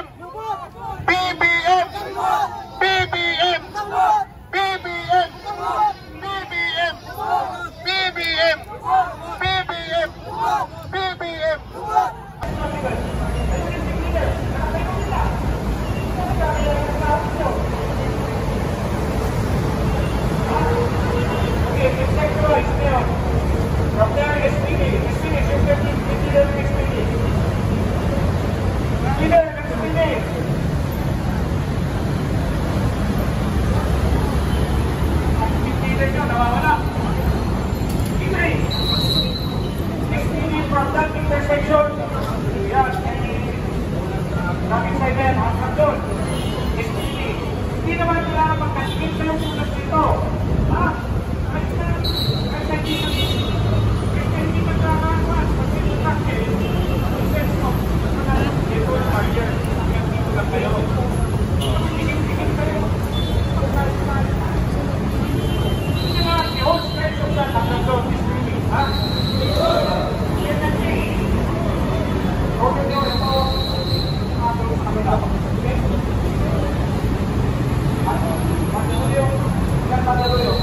BBM! BBM! BBM! BBM! BBM! BBM! BBM! BBM! From there, SPD, SPD, SPD. Leader, SPD. Ang leader nyo, nawawala. Leader. SPD from that intersection. Yan, nakit side yan, hanggang doon. SPD. Hindi naman kailangan magkasigil kayo punas dito. Ha? Kasi hindi magkakakas. Kasi hindi kasi. Ang sense mo. Ito ang barrier. Hanggang dito lang kayo. Tingin-tingin kayo. Hindi nga, i-host kayo sa saan hanggang doon. Streaming, ha? Yan na siya. Okay nyo, ito. Matulog kami na. Okay? Matulog. Yan matulog.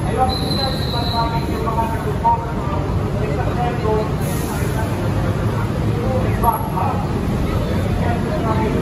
Ayun, kita sa maraming yung mga nagtupok sa isang tempo, iba, ha? Yan sa maraming.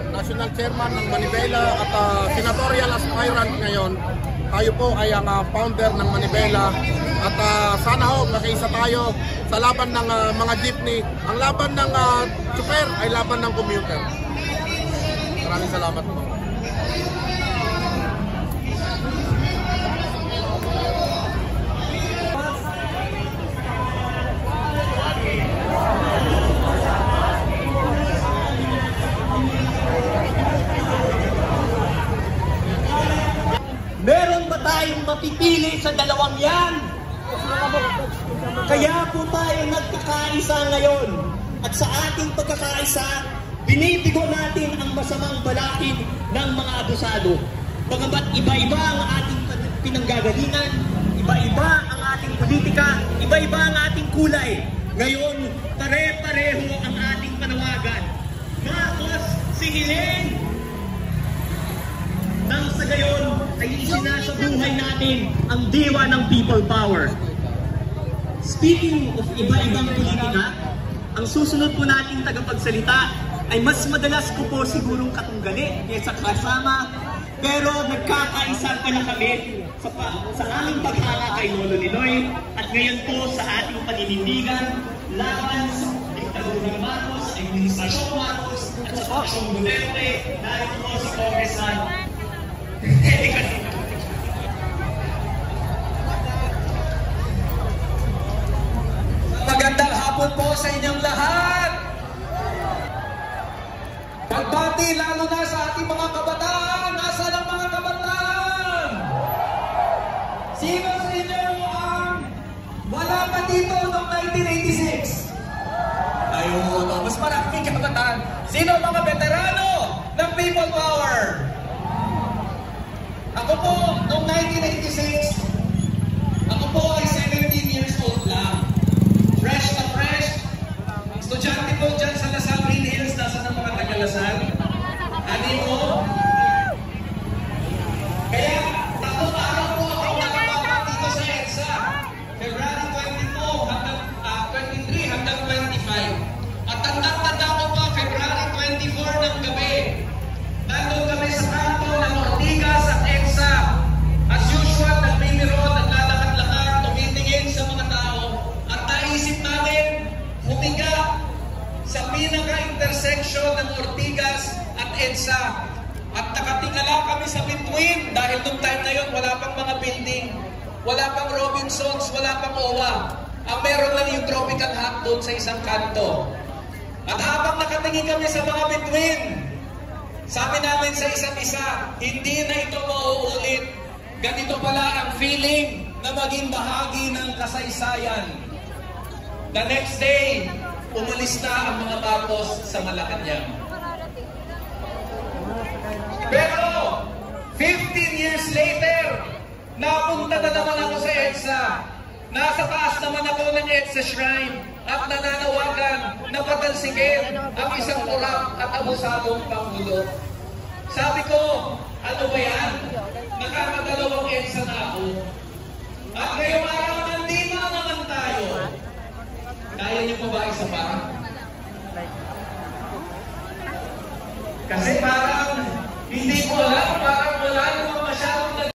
National Chairman ng Manibela at senatorial aspirant ngayon. Tayo po ay ang founder ng Manibela at sana ho magkaisa tayo sa laban ng mga jeepney. Ang laban ng super ay laban ng commuter. Maraming salamat po. Meron ba tayong mapipili sa dalawang yan? Kaya po tayo nagkakaisa ngayon. At sa ating pagkakaisa, binibigo natin ang masamang balakid ng mga abusado. Bagamat iba-iba ang ating pinanggagalingan, iba-iba ang ating politika, iba-iba ang ating kulay. Ngayon, pare-pareho ang ating panawagan. Tapos, singilin! Nang sa gayon ay isinasabuhay natin ang diwa ng people power. Speaking of iba-ibang politika, ang susunod po nating tagapagsalita ay mas madalas ko po sigurong katunggali kaysa kasama, pero nagkakaisa pala kami sa aming paghanga kay Lolo Ninoy at ngayon po sa ating paninindigan laban sa diktadura ng Marcos, administrasyong Marcos at sa pasyong Duterte dahil po sa Congressman. Magandang hapon po sa inyong lahat. Pagbati lalo na sa ating mga kabataan. Nasaan ang mga kabataan? Sino sa inyo ang wala pa dito noong 1986? Ayun, mas maraming kabataan. Sino ang mga veterano ng people power? Ako po, noong 1986, ako po ay 17 years old lang. Fresh na fresh. Estudyante po dyan sa Lasal Green Hills, nasa ng mga taga-Lasal. Ani po. Kaya, tatlong araw po ako nakapapag dito sa EDSA. February 22 hanggang 23 hanggang 25. At tanda ko pa, February 24 ng gabi. Nandun kami sa kanto ng Ortigas at EDSA. As usual, nagbibiro, naglalakad-lakad, tumitingin sa mga tao. At naisip namin, humiga sa pinaka-intersection ng Ortigas at EDSA. At nakatingala kami sa between dahil nung time na yun, wala pang mga building, wala pang Robinsons, wala pang OWA. Ang meron lang yung tropical hut doon sa isang kanto. At habang nakatingin kami sa mga between, sabi namin sa isa't isa, hindi na ito mauulit. Ganito pala ang feeling na maging bahagi ng kasaysayan. The next day, umalis na ang mga Marcos sa Malacanang. Pero, 15 years later, napunta na naman ako sa EDSA. Nasa taas naman ako ng EDSA Shrine at nananawagan na patalsigin ang isang kurap at abusadong Pangulo. Sabi ko, ano ba yan? Nakakadalawang EDSA na ako. At ngayong araw, nandito na naman tayo. Kaya niyo pa ba isa pa? Kasi para